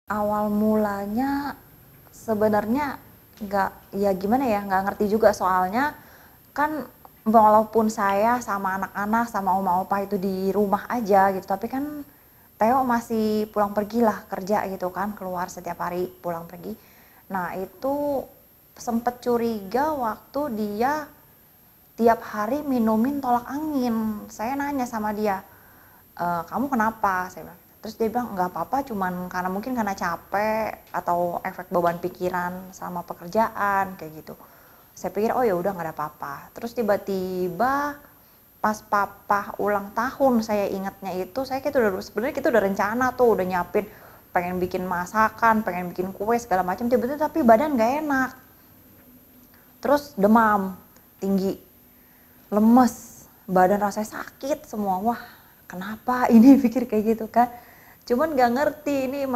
Awal mulanya sebenarnya nggak, ya gimana ya, nggak ngerti juga soalnya kan walaupun saya sama anak-anak sama oma opa itu di rumah aja gitu, tapi kan Theo masih pulang pergi lah kerja gitu kan, keluar setiap hari pulang pergi. Nah itu sempet curiga waktu dia tiap hari minumin tolak angin. Saya nanya sama dia, kamu kenapa? Saya bilang. Terus dia bilang nggak apa-apa, cuman karena mungkin karena capek atau efek beban pikiran sama pekerjaan kayak gitu. Saya pikir oh ya udah nggak ada apa-apa. Terus tiba-tiba pas papa ulang tahun, saya ingatnya itu saya kayak udah sebenarnya kita udah rencana tuh, udah nyiapin pengen bikin masakan, pengen bikin kue segala macam, tiba-tiba tapi badan nggak enak. Terus demam tinggi, lemes, badan rasanya sakit semua. Wah, kenapa ini pikir kayak gitu kan. Cuman nggak ngerti, ini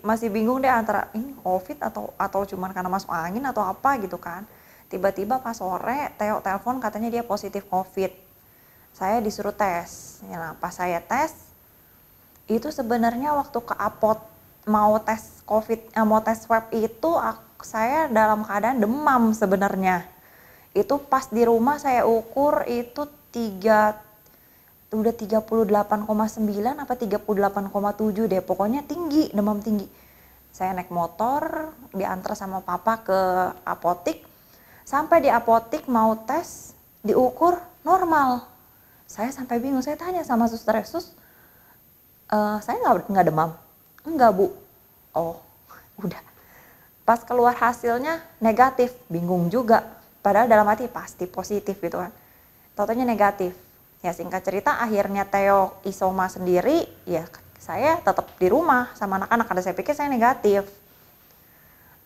masih bingung deh antara ini COVID atau cuman karena masuk angin atau apa gitu kan. Tiba-tiba pas sore Theo telepon katanya dia positif COVID. Saya disuruh tes. Ya, nah, pas saya tes itu sebenarnya waktu ke Apot mau tes COVID, mau tes swab itu saya dalam keadaan demam sebenarnya. Itu pas di rumah saya ukur itu udah 38,9 apa 38,7 deh, pokoknya tinggi, demam tinggi. Saya naik motor, diantar sama papa ke apotik. Sampai di apotik mau tes, diukur normal. Saya sampai bingung, saya tanya sama suster, saya nggak demam? Enggak bu. Oh, udah. Pas keluar hasilnya negatif, bingung juga. Padahal dalam hati pasti positif gitu kan. Totalnya negatif. Ya singkat cerita akhirnya Theo isoma sendiri, ya saya tetap di rumah sama anak-anak karena saya pikir saya negatif.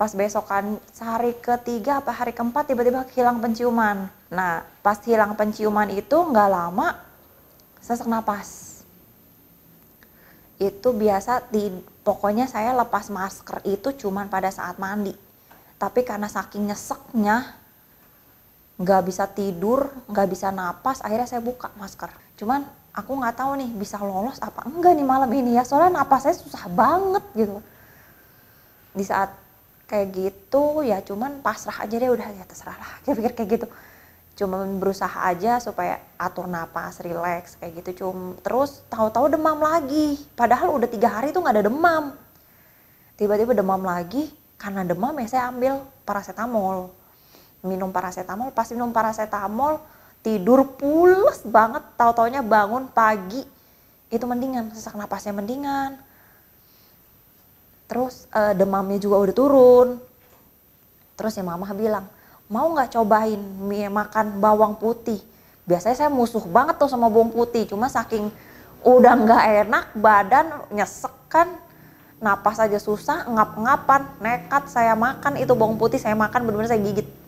Pas besokan hari ketiga apa hari keempat tiba-tiba hilang penciuman. Nah pas hilang penciuman itu nggak lama sesak napas. Itu biasa pokoknya saya lepas masker itu cuman pada saat mandi. Tapi karena saking nyeseknya nggak bisa tidur, nggak bisa napas, akhirnya saya buka masker. Cuman aku nggak tahu nih bisa lolos apa enggak nih malam ini ya, soalnya napas saya susah banget gitu. Di saat kayak gitu ya cuman pasrah aja deh, udah ya terserah lah, saya pikir kayak gitu. Cuman berusaha aja supaya atur napas, relax kayak gitu. Terus tahu-tahu demam lagi, padahal udah 3 hari tuh nggak ada demam. Tiba-tiba demam lagi, karena demam ya saya ambil paracetamol. Minum paracetamol, pas minum paracetamol tidur pules banget, tahu-taunya bangun pagi itu mendingan, sesak napasnya mendingan, terus demamnya juga udah turun. Terus ya mama bilang mau nggak cobain makan bawang putih. Biasanya saya musuh banget tuh sama bawang putih, cuma saking udah nggak enak badan nyesek kan, napas aja susah, ngap-ngapan, nekat saya makan itu bawang putih, saya makan bener-bener saya gigit.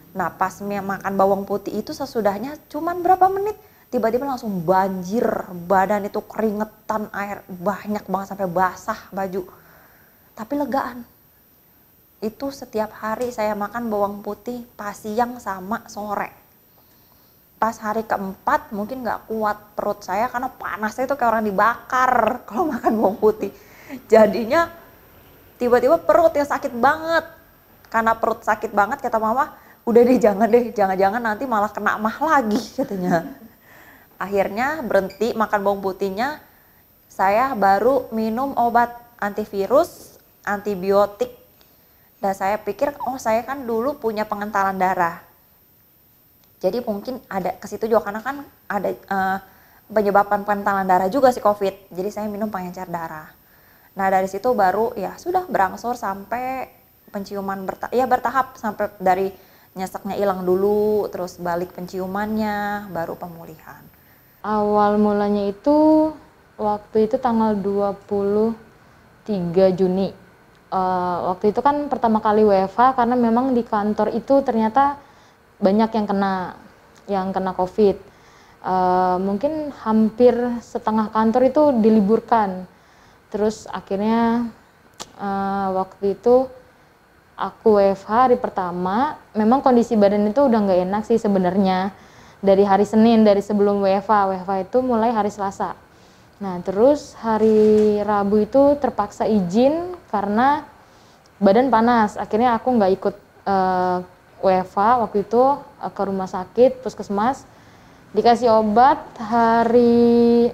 Nah pas makan bawang putih itu sesudahnya cuman berapa menit tiba-tiba langsung banjir, badan itu keringetan, air banyak banget sampai basah baju. Tapi legaan. Itu setiap hari saya makan bawang putih pas siang sama sore. Pas hari keempat mungkin gak kuat perut saya karena panasnya itu kayak orang dibakar kalau makan bawang putih. Jadinya tiba-tiba perut yang sakit banget. Karena perut sakit banget kata mama, udah deh jangan-jangan nanti malah kena mah lagi katanya. Akhirnya berhenti makan bawang putihnya, saya baru minum obat antivirus, antibiotik. Dan saya pikir oh saya kan dulu punya pengentalan darah. Jadi mungkin ada ke situ juga karena kan ada penyebab pengentalan darah juga si COVID. Jadi saya minum pengencer darah. Nah dari situ baru ya sudah berangsur sampai penciuman bertahap sampai dari nyeseknya hilang dulu, terus balik penciumannya, baru pemulihan. Awal mulanya itu waktu itu tanggal 23 Juni. Waktu itu kan pertama kali WFH karena memang di kantor itu ternyata banyak yang kena COVID. Mungkin hampir setengah kantor itu diliburkan. Terus akhirnya waktu itu aku WFH hari pertama, memang kondisi badan itu udah nggak enak sih sebenarnya. Dari hari Senin, dari sebelum WFH itu mulai hari Selasa. Nah terus hari Rabu itu terpaksa izin karena badan panas. Akhirnya aku nggak ikut WFH waktu itu, ke rumah sakit, puskesmas, dikasih obat hari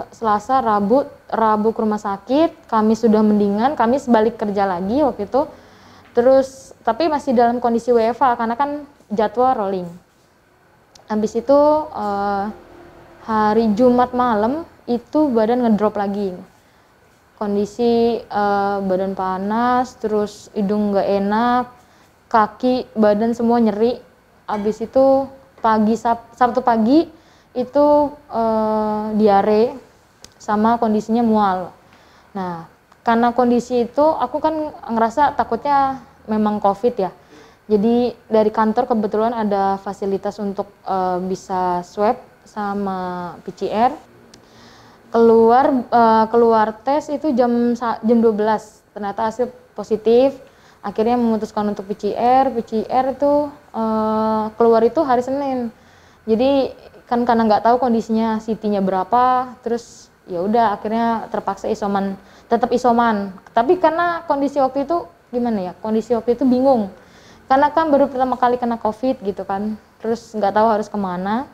Selasa, Rabu ke rumah sakit, Kamis sudah mendingan, Kamis balik kerja lagi waktu itu. Terus tapi masih dalam kondisi WFH karena kan jadwal rolling. Habis itu hari Jumat malam itu badan ngedrop lagi. Kondisi badan panas, terus hidung nggak enak, kaki, badan semua nyeri. Habis itu Sabtu pagi itu diare sama kondisinya mual. Nah, karena kondisi itu aku kan ngerasa takutnya memang COVID ya. Jadi dari kantor kebetulan ada fasilitas untuk bisa swab sama PCR. Keluar tes itu jam 12. Ternyata hasil positif. Akhirnya memutuskan untuk PCR itu keluar itu hari Senin. Jadi kan karena nggak tahu kondisinya CT-nya berapa, terus ya udah akhirnya terpaksa tetap isoman. Tapi karena kondisi waktu itu gimana ya? Kondisi waktu itu bingung. Karena kan baru pertama kali kena COVID gitu kan. Terus nggak tahu harus kemana.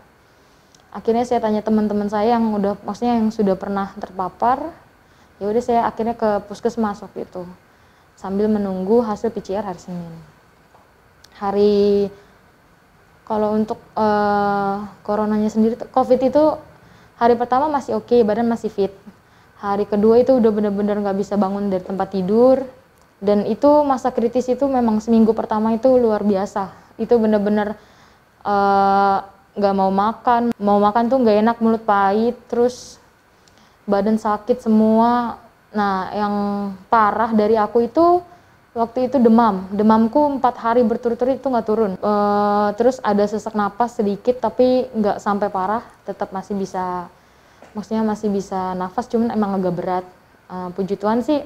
Akhirnya saya tanya teman-teman saya yang yang sudah pernah terpapar. Ya udah saya akhirnya ke puskesmas waktu itu. Sambil menunggu hasil PCR hari Senin. Kalau untuk coronanya sendiri, COVID itu hari pertama masih oke, badan masih fit. Hari kedua itu udah bener-bener nggak bisa bangun dari tempat tidur. Dan itu masa kritis itu memang seminggu pertama itu luar biasa. Itu bener-bener nggak mau makan tuh nggak enak, mulut pahit, terus badan sakit semua. Nah, yang parah dari aku itu waktu itu demamku 4 hari berturut-turut itu nggak turun. Terus ada sesak napas sedikit tapi nggak sampai parah, tetap masih bisa nafas, cuman emang agak berat. Puji Tuhan sih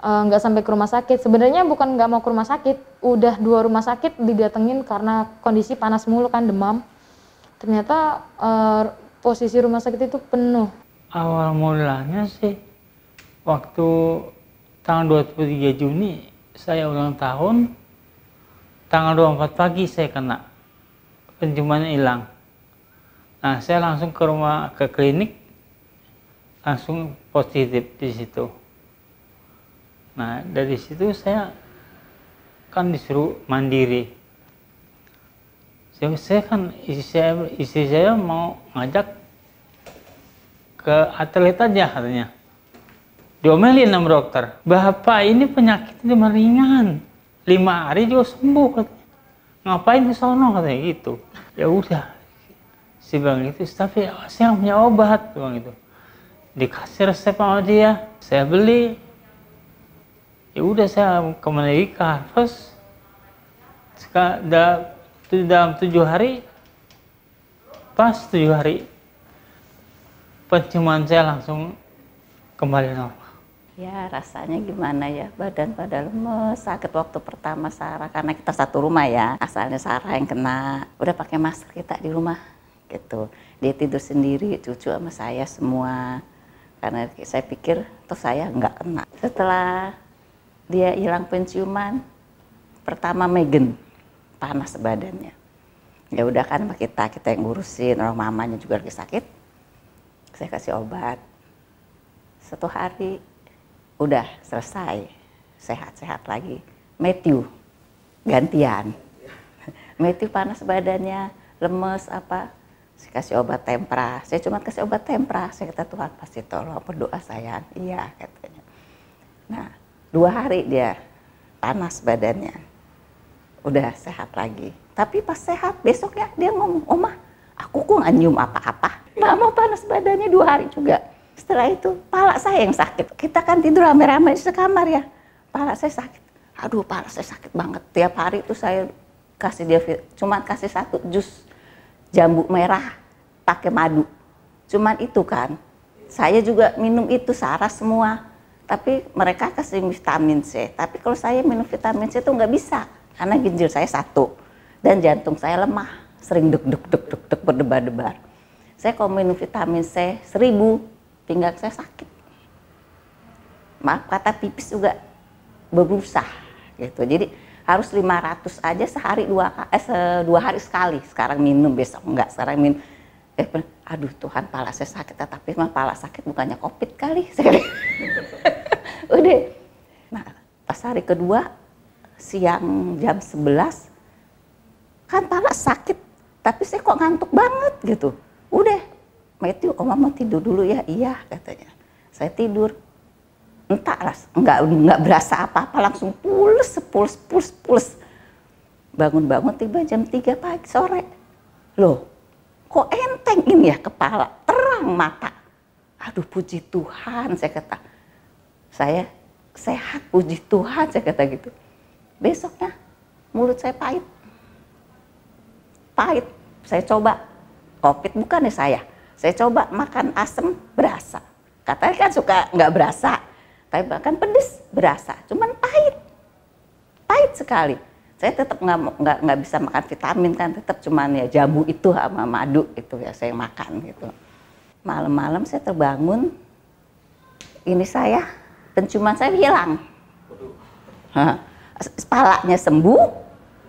nggak sampai ke rumah sakit. Sebenarnya bukan nggak mau ke rumah sakit, udah 2 rumah sakit didatengin karena kondisi panas mulu kan, demam. Ternyata posisi rumah sakit itu penuh. Awal mulanya sih waktu tanggal 23 Juni saya ulang tahun, tanggal 24 pagi saya kena, penciumannya hilang. Nah, saya langsung ke klinik, langsung positif di situ. Nah, dari situ saya kan disuruh mandiri. Saya kan istri saya mau ngajak ke atlet aja katanya. Diomelin sama dokter, "Bapak ini penyakitnya ringan, 5 hari juga sembuh," katanya. "Ngapain ke sono?" katanya gitu. Ya udah, saya bilang gitu, "Tapi saya nggak punya obat," bilang gitu. Dikasih resep sama dia, saya beli. Ya udah, saya kembali lagi ke Harvest. Dalam 7 hari, pas 7 hari, penciuman saya langsung kembali normal. Ya rasanya gimana ya, badan pada lemes, sakit waktu pertama Sarah, karena kita satu rumah ya, asalnya Sarah yang kena, udah pakai masker kita di rumah gitu. Dia tidur sendiri, cucu sama saya semua, karena saya pikir toh saya nggak kena. Setelah dia hilang penciuman, pertama Megan, panas badannya. Ya udah kan sama kita yang ngurusin, orang mamanya juga lagi sakit, saya kasih obat. 1 hari udah selesai, sehat-sehat lagi. Matthew gantian. Matthew panas badannya, lemes apa, saya kasih obat tempra. Saya cuma kasih obat tempra, saya kata Tuhan pasti tolong, berdoa sayang. Iya katanya. Nah 2 hari dia panas badannya, udah sehat lagi. Tapi pas sehat besoknya dia ngomong, "Oma, aku kok nggak nyium apa-apa." Nggak mau, panas badannya 2 hari juga. Setelah itu, pala saya yang sakit. Kita kan tidur rame-rame di sekamar ya. Pala saya sakit. Aduh, pala saya sakit banget. Tiap hari itu saya kasih dia, cuma kasih 1 jus jambu merah pakai madu. Cuman itu kan. Saya juga minum itu, Sarah semua. Tapi mereka kasih vitamin C. Tapi kalau saya minum vitamin C itu nggak bisa. Karena ginjal saya 1. Dan jantung saya lemah. Sering deg-deg berdebar-debar. Saya kalau minum vitamin C 1000, pinggang saya sakit. maaf kata pipis juga berbusa gitu. Jadi harus 500 aja sehari 2 hari sekali. Sekarang minum, besok enggak. Sekarang minum. Aduh Tuhan, pala saya sakit. Tapi mah pala sakit bukannya COVID kali. Udah. Nah, pas hari kedua siang jam 11 kan pala sakit. Tapi saya kok ngantuk banget gitu. Udah, Matthew, Oma mau tidur dulu ya? Iya katanya. Saya tidur. Entahlah, nggak berasa apa-apa, langsung pules. Bangun-bangun tiba jam 3 pagi sore. Loh, kok enteng ini ya kepala, terang mata. Aduh puji Tuhan, saya kata. Saya sehat, puji Tuhan, saya kata gitu. Besoknya mulut saya pahit. Saya coba, COVID bukan ya saya coba makan asam berasa. Katanya kan suka nggak berasa, tapi bahkan pedes berasa, cuman pahit sekali. Saya tetap nggak bisa makan vitamin kan, tetap cuman ya jamu itu sama madu itu ya saya makan gitu. Malam-malam saya terbangun, ini penciuman saya hilang. Palanya sembuh,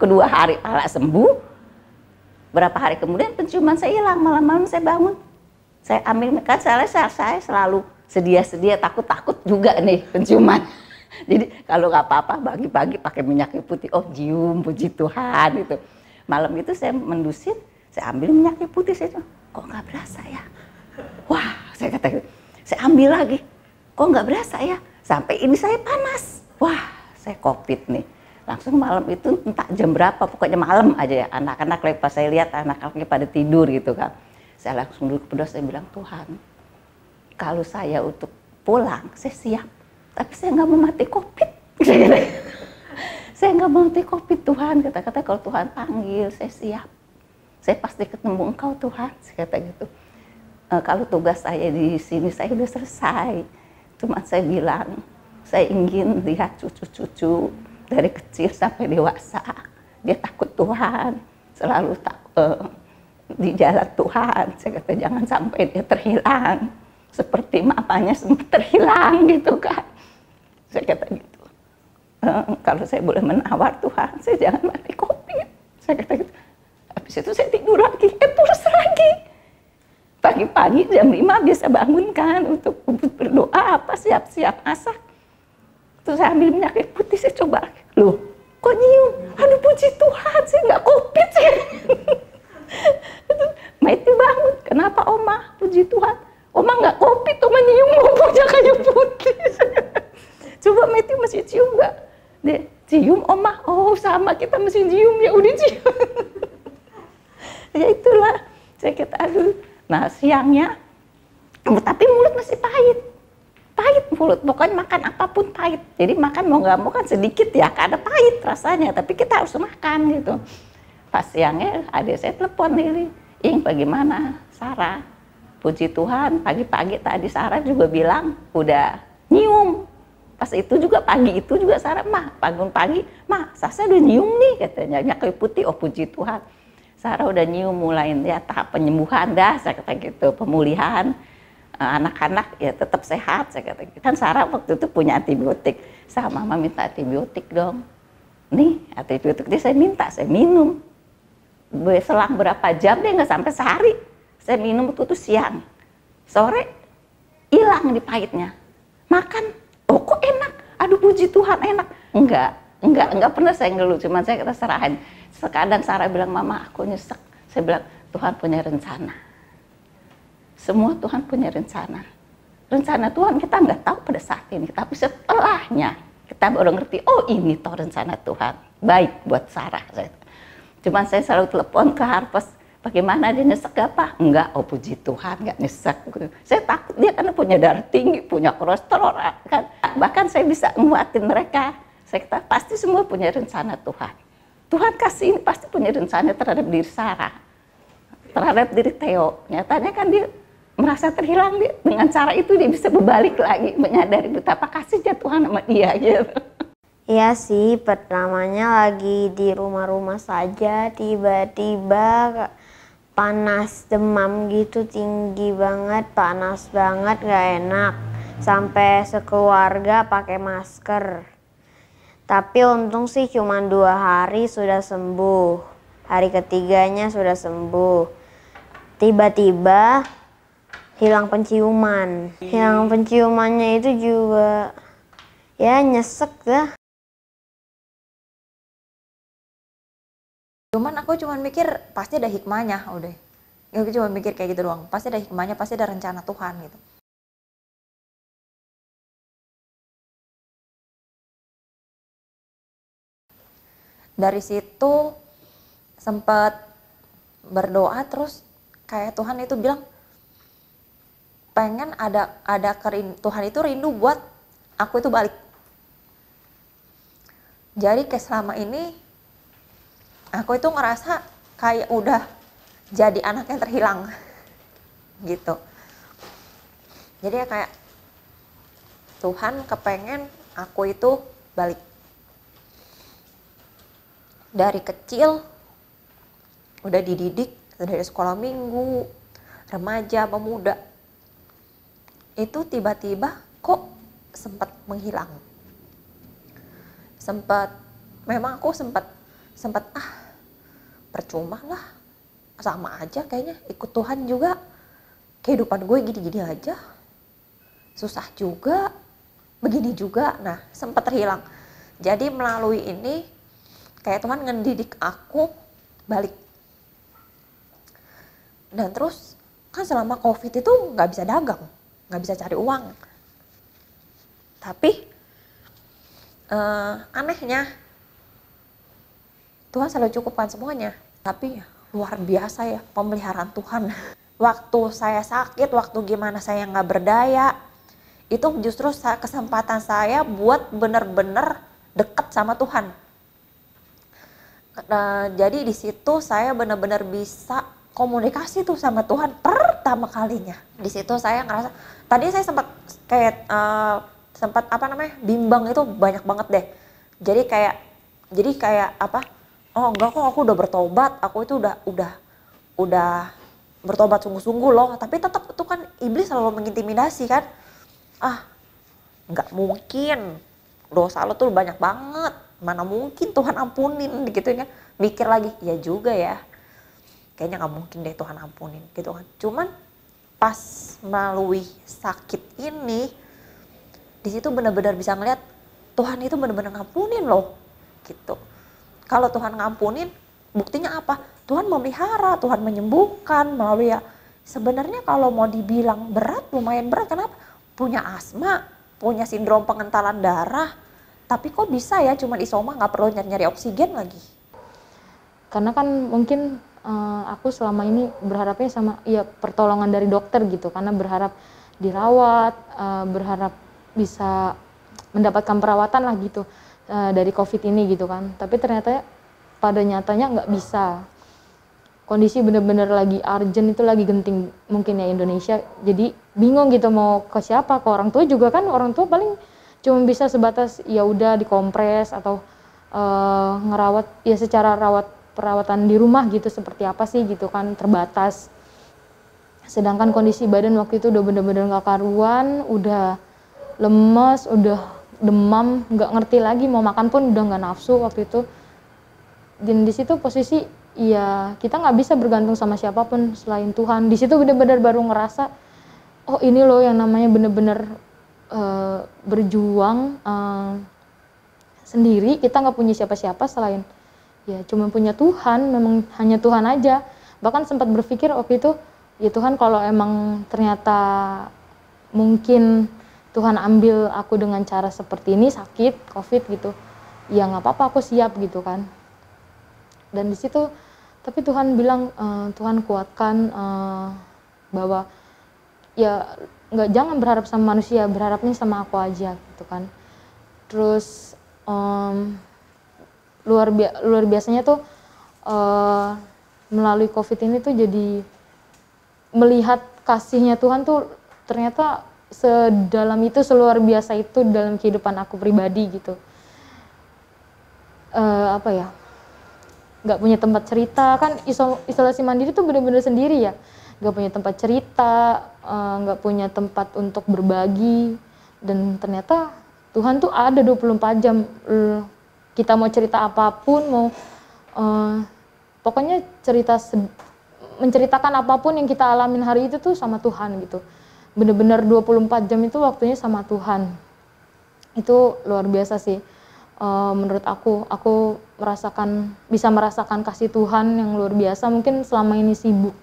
kedua hari pala sembuh. Berapa hari kemudian penciuman saya hilang, malam-malam saya bangun. Saya ambil, kan saya selalu sedia takut juga nih penciuman. Jadi kalau nggak apa-apa pagi-pagi pakai minyak kayu putih, oh cium, puji Tuhan itu. Malam itu saya mendusit, saya ambil minyak kayu putih, saya kok nggak berasa ya? Wah, saya kata gitu. Saya ambil lagi, kok nggak berasa ya? Sampai ini saya panas. Wah, saya COVID nih. Langsung malam itu entah jam berapa, pokoknya malam aja ya. Anak-anak pas saya lihat anak-anaknya pada tidur gitu kan. Saya langsung duduk berdoa, saya bilang, Tuhan, kalau saya untuk pulang, saya siap. Tapi saya nggak mau mati COVID. Saya nggak mau mati COVID, Tuhan. Kata-kata kalau Tuhan panggil, saya siap. Saya pasti ketemu Engkau, Tuhan. Saya kata gitu. Kalau tugas saya di sini, saya udah selesai. Cuma saya bilang, saya ingin lihat cucu-cucu dari kecil sampai dewasa. Dia takut Tuhan, selalu di jalan Tuhan. Saya kata jangan sampai dia terhilang. Seperti mamanya sempat terhilang gitu kan. Saya kata gitu. Kalau saya boleh menawar Tuhan, saya jangan mati COVID. Saya kata gitu. Habis itu saya tidur lagi, pulas lagi. Pagi-pagi jam 5 biasa bangun kan untuk berdoa apa siap-siap masak. Terus saya ambil minyak kayu putih, saya coba. Loh, kok nyium? Aduh puji Tuhan, saya nggak COVID sih. Maiti bangun, kenapa Oma? Puji Tuhan. Oma nggak COVID, Oma nyium mau punya kayu putih. Coba Maiti masih cium nggak? Dia cium Oma, oh sama kita masih cium, ya udah cium. Ya itulah, saya kata aduh. Nah siangnya, tapi mulut masih pahit mulut, pokoknya makan apapun pahit. Jadi makan mau nggak mau kan sedikit ya, ada pahit rasanya, tapi kita harus makan gitu. Pas siangnya adik saya telepon Lili, Ing bagaimana Sarah? Puji Tuhan pagi-pagi tadi Sarah juga bilang udah nyium. Pas itu juga pagi itu juga Sarah, Mah bangun pagi, Mah Sasa udah nyium nih katanya, minyak kayu putih, oh puji Tuhan. Sarah udah nyium, mulai ya tahap penyembuhan dah, saya kata gitu, pemulihan. Anak-anak ya tetap sehat, saya kata gitu. Kan Sarah waktu itu punya antibiotik, sama Mama minta antibiotik dong. Nih antibiotik dia saya minta, saya minum. Selang berapa jam deh, nggak sampai sehari. Saya minum itu siang, sore hilang di pahitnya. Makan, oh kok enak, aduh puji Tuhan enak. Enggak pernah saya ngeluh, cuman saya kata serahin. Sekadang Sarah bilang, Mama aku nyesek. Saya bilang, Tuhan punya rencana. Semua Tuhan punya rencana. Rencana Tuhan kita nggak tahu pada saat ini, tapi setelahnya kita baru ngerti, oh ini toh rencana Tuhan. Baik buat Sarah. Cuman saya selalu telepon ke Harvest, bagaimana dia nyesek apa? Enggak, oh puji Tuhan nggak nyesek. Saya takut dia karena punya darah tinggi, punya kolesterol kan. Bahkan saya bisa nguatin mereka. Saya kata pasti semua punya rencana Tuhan. Tuhan kasih ini pasti punya rencana terhadap diri Sarah, terhadap diri Theo. Nyatanya kan dia merasa terhilang, dia dengan cara itu dia bisa berbalik lagi, menyadari betapa kasihnya Tuhan sama dia gitu. Iya sih, pertamanya lagi di rumah-rumah saja, tiba-tiba panas, demam gitu tinggi banget, panas banget, gak enak. sampai sekeluarga pakai masker. Tapi untung sih cuma 2 hari sudah sembuh. Hari ketiganya sudah sembuh. Tiba-tiba hilang penciuman. Hilang penciumannya itu juga ya nyesek dah. Cuman aku cuma mikir pasti ada hikmahnya udah. Ya, aku cuma mikir kayak gitu doang. Pasti ada hikmahnya, pasti ada rencana Tuhan gitu. Dari situ sempat berdoa terus kayak Tuhan itu bilang pengen ada Tuhan itu rindu buat aku itu balik. Jadi kayak selama ini aku itu ngerasa kayak udah jadi anak yang terhilang gitu. Jadi ya kayak Tuhan kepengen aku itu balik. Dari kecil udah dididik dari sekolah minggu, remaja, pemuda. Itu tiba-tiba kok sempat menghilang. Memang aku sempat percuma lah, sama aja kayaknya ikut Tuhan juga, kehidupan gue gini-gini aja, susah juga, begini juga. Nah sempat terhilang. Jadi melalui ini kayak Tuhan ngendidik aku balik. Dan terus kan selama COVID itu nggak bisa dagang, nggak bisa cari uang. Tapi anehnya Tuhan selalu cukupkan semuanya. Tapi luar biasa ya pemeliharaan Tuhan. Waktu saya sakit, waktu gimana saya nggak berdaya, itu justru kesempatan saya buat bener-bener deket sama Tuhan. Jadi di situ saya benar-benar bisa komunikasi tuh sama Tuhan pertama kalinya. Di situ saya ngerasa, tadi saya sempat kayak bimbang itu banyak banget deh. Jadi kayak apa? Oh enggak kok, aku udah bertobat, aku itu udah bertobat sungguh-sungguh loh. Tapi tetap itu kan iblis selalu mengintimidasi kan. Nggak mungkin, dosa lo tuh banyak banget, mana mungkin Tuhan ampunin gitu kan. Mikir lagi, ya juga ya, kayaknya nggak mungkin deh Tuhan ampunin gitu kan. Cuman pas melalui sakit ini, di situ benar-benar bisa ngeliat Tuhan itu benar-benar ngampunin loh gitu. Kalau Tuhan ngampunin, buktinya apa? Tuhan memelihara, Tuhan menyembuhkan melalui ya. Sebenarnya kalau mau dibilang berat, lumayan berat. Kenapa? Punya asma, punya sindrom pengentalan darah, tapi kok bisa ya cuman isoma, nggak perlu nyari oksigen lagi. Karena kan mungkin aku selama ini berharapnya sama ya pertolongan dari dokter gitu, karena berharap dirawat, berharap bisa mendapatkan perawatan lah gitu dari COVID ini gitu kan. Tapi ternyata pada nyatanya nggak bisa. Kondisi benar-benar lagi urgent, itu lagi genting mungkin ya Indonesia. Jadi bingung gitu mau ke siapa, ke orang tua juga kan. Orang tua paling cuma bisa sebatas ya udah dikompres atau ngerawat ya secara perawatan di rumah gitu, seperti apa sih gitu kan, terbatas. Sedangkan kondisi badan waktu itu udah bener-bener gak karuan, udah lemes, udah demam, gak ngerti lagi mau makan pun udah gak nafsu waktu itu. Dan di situ posisi ya kita nggak bisa bergantung sama siapapun selain Tuhan. Di situ bener-bener baru ngerasa, oh ini loh yang namanya bener-bener berjuang sendiri. Kita nggak punya siapa-siapa selain ya cuma punya Tuhan, memang hanya Tuhan aja. Bahkan sempat berpikir waktu itu, ya Tuhan kalau emang ternyata mungkin Tuhan ambil aku dengan cara seperti ini, sakit, COVID gitu, ya nggak apa-apa, aku siap gitu kan. Dan di situ, tapi Tuhan bilang, Tuhan kuatkan bahwa ya jangan berharap sama manusia, berharapnya sama aku aja gitu kan. Terus luar biasanya tuh melalui COVID ini tuh jadi melihat kasihnya Tuhan tuh ternyata sedalam itu, seluar biasa itu dalam kehidupan aku pribadi gitu. Apa ya, nggak punya tempat cerita kan, isolasi mandiri tuh bener-bener sendiri ya. nggak punya tempat cerita, nggak punya tempat untuk berbagi. Dan ternyata Tuhan tuh ada 24 jam. Kita mau cerita apapun, mau pokoknya menceritakan apapun yang kita alamin hari itu tuh sama Tuhan gitu. Bener-bener 24 jam itu waktunya sama Tuhan. Itu luar biasa sih. Menurut aku bisa merasakan kasih Tuhan yang luar biasa. Mungkin selama ini sibuk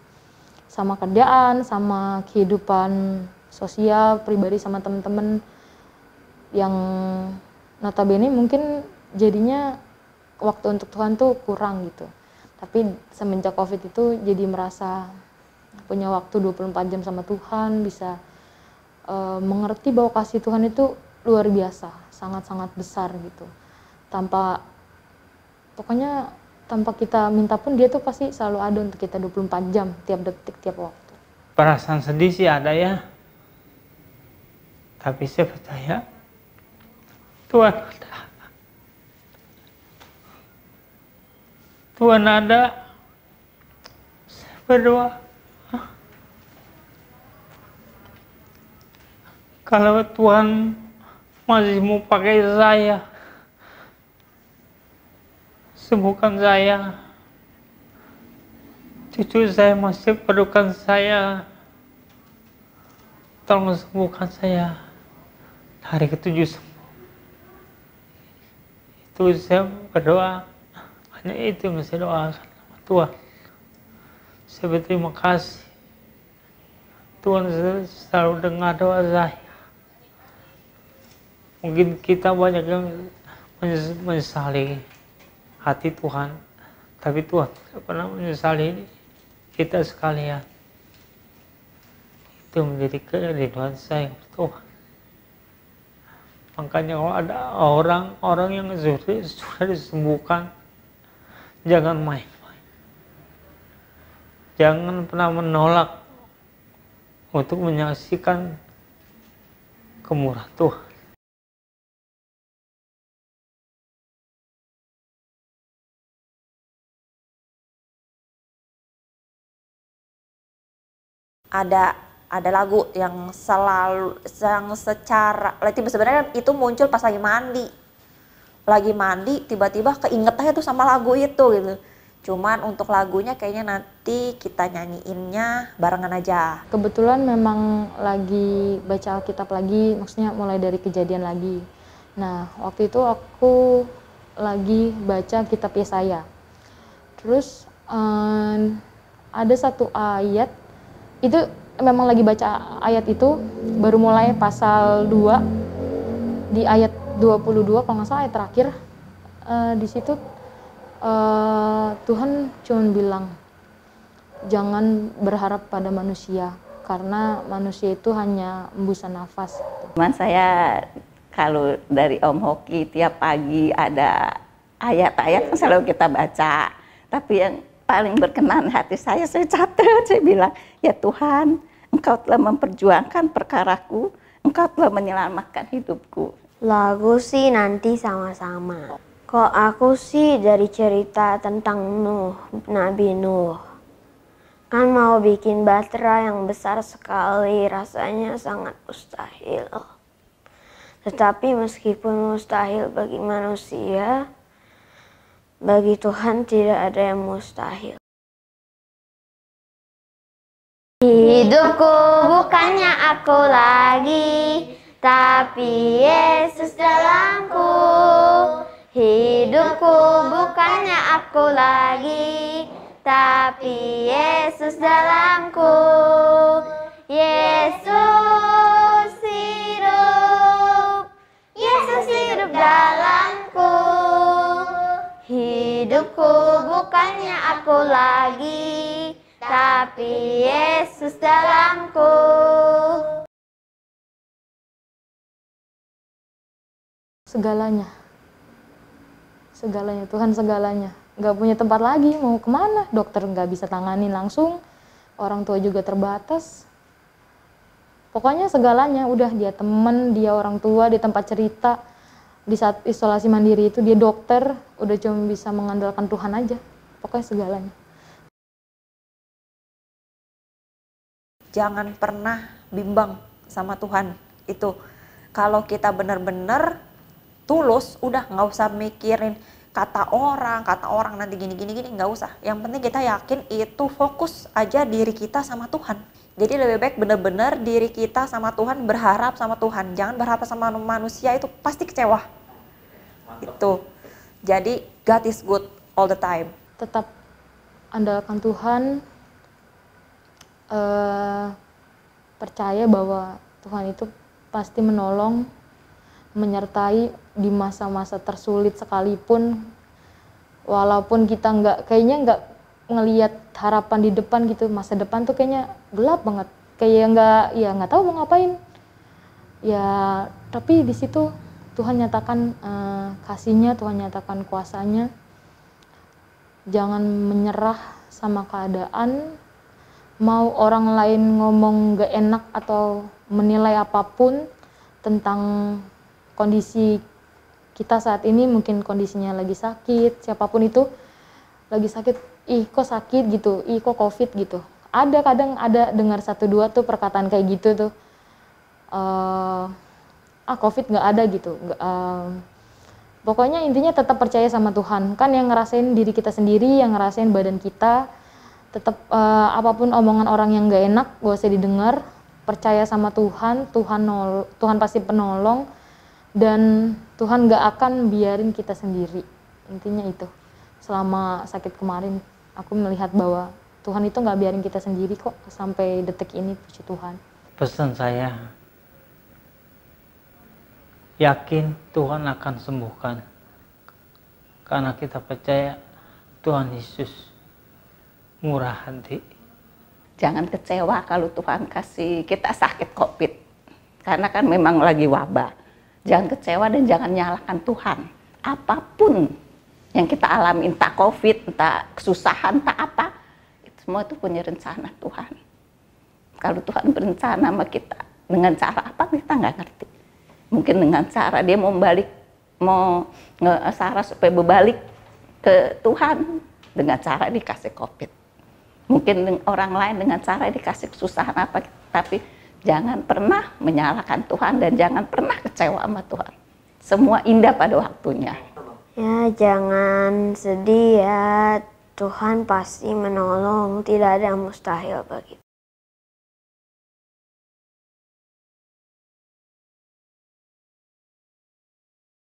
sama kerjaan, sama kehidupan sosial, pribadi sama temen-temen yang notabene mungkin jadinya waktu untuk Tuhan tuh kurang gitu. Tapi semenjak COVID itu jadi merasa punya waktu 24 jam sama Tuhan, bisa mengerti bahwa kasih Tuhan itu luar biasa, sangat-sangat besar gitu. Pokoknya tanpa kita minta pun dia tuh pasti selalu ada untuk kita 24 jam, tiap detik, tiap waktu. Perasaan sedih sih ada ya. Tapi saya percaya Tuhan ada. Tuhan ada. Saya berdoa. Kalau Tuhan masih mau pakai saya, sembuhkan saya. Cucu saya masih perlukan saya. Tolong sembuhkan saya. Hari ke-7 sembuh. Itu saya berdoa. Hanya itu yang saya doakan sama Tuhan. Saya berterima kasih. Tuhan selalu dengar doa saya. Mungkin kita banyak yang menyesali hati Tuhan, tapi Tuhan tidak pernah menyesali kita sekalian. Itu menjadi kerinduan saya kepada Tuhan. Makanya kalau ada orang-orang yang sudah disembuhkan, jangan main-main. Jangan pernah menolak untuk menyaksikan kemurahan Tuhan. Ada lagu yang secara sebenarnya itu muncul pas lagi mandi tiba-tiba keinget aja tuh sama lagu itu gitu. Cuman untuk lagunya kayaknya nanti kita nyanyiinnya barengan aja. Kebetulan memang lagi baca Alkitab lagi, maksudnya mulai dari Kejadian lagi. Nah, waktu itu aku lagi baca kitab Yesaya. Terus ada satu ayat, itu memang lagi baca ayat itu, baru mulai pasal 2, di ayat 22 kalau nggak salah ayat terakhir. Di situ Tuhan cuma bilang, jangan berharap pada manusia, karena manusia itu hanya embusan nafas. Cuman saya kalau dari Om Hoki tiap pagi ada ayat-ayat yang selalu kita baca. Tapi yang paling berkenan hati saya catat, saya bilang, ya Tuhan, Engkau telah memperjuangkan perkaraku, Engkau telah menyelamatkan hidupku. Lagu sih nanti sama-sama. Kok aku sih dari cerita tentang Nabi Nuh. Kan mau bikin bahtera yang besar sekali, rasanya sangat mustahil. Tetapi meskipun mustahil bagi manusia, bagi Tuhan tidak ada yang mustahil. Hidupku bukannya aku lagi, tapi Yesus dalamku. Hidupku bukannya aku lagi, tapi Yesus dalamku. Yesus hidup, Yesus hidup dalamku. Hidupku bukannya aku lagi, tapi Yesus dalamku. Segalanya, Tuhan segalanya. Nggak punya tempat lagi, mau kemana? Dokter nggak bisa tangani langsung, orang tua juga terbatas. Pokoknya segalanya, udah dia temen, dia orang tua, dia tempat cerita. Di saat isolasi mandiri itu dia dokter, udah cuma bisa mengandalkan Tuhan aja. Pokoknya segalanya. jangan pernah bimbang sama Tuhan. Itu kalau kita benar-benar tulus, udah nggak usah mikirin kata orang nanti gini nggak usah. Yang penting kita yakin itu, fokus aja diri kita sama Tuhan. Jadi lebih baik benar-benar diri kita sama Tuhan, berharap sama Tuhan. Jangan berharap sama manusia, itu pasti kecewa. Itu. Jadi God is good all the time. Tetap andalkan Tuhan, percaya bahwa Tuhan itu pasti menolong, menyertai di masa-masa tersulit sekalipun, walaupun kita kayaknya nggak ngelihat harapan di depan gitu. Masa depan tuh kayaknya gelap banget, kayak nggak tahu mau ngapain ya, tapi di situ Tuhan nyatakan kasih-Nya, Tuhan nyatakan kuasa-Nya. Jangan menyerah sama keadaan, mau orang lain ngomong gak enak atau menilai apapun tentang kondisi kita saat ini, mungkin kondisinya lagi sakit, siapapun itu lagi sakit, ih kok sakit gitu, ih kok covid gitu. Kadang ada dengar 1-2 tuh perkataan kayak gitu tuh, covid nggak ada gitu. Pokoknya intinya tetap percaya sama Tuhan, kan yang ngerasain diri kita sendiri, yang ngerasain badan kita. Tetap apapun omongan orang yang gak enak gak usah didengar, percaya sama Tuhan. Tuhan pasti penolong, dan Tuhan gak akan biarin kita sendiri. Intinya itu. Selama sakit kemarin aku melihat bahwa Tuhan itu gak biarin kita sendiri kok sampai detik ini, puji Tuhan. Pesan saya, yakin Tuhan akan sembuhkan, karena kita percaya Tuhan Yesus murah hati. Jangan kecewa kalau Tuhan kasih kita sakit COVID, karena kan memang lagi wabah. Jangan kecewa dan jangan nyalahkan Tuhan. Apapun yang kita alami, entah COVID, entah kesusahan, entah apa, semua itu punya rencana Tuhan. Kalau Tuhan berencana sama kita dengan cara apa, kita nggak ngerti. Mungkin dengan cara dia mau Sarah supaya berbalik ke Tuhan dengan cara dikasih COVID. Mungkin orang lain dengan cara dikasih kesusahan apa, tapi jangan pernah menyalahkan Tuhan dan jangan pernah kecewa sama Tuhan. Semua indah pada waktunya. Ya, jangan sedih ya. Tuhan pasti menolong, tidak ada yang mustahil bagi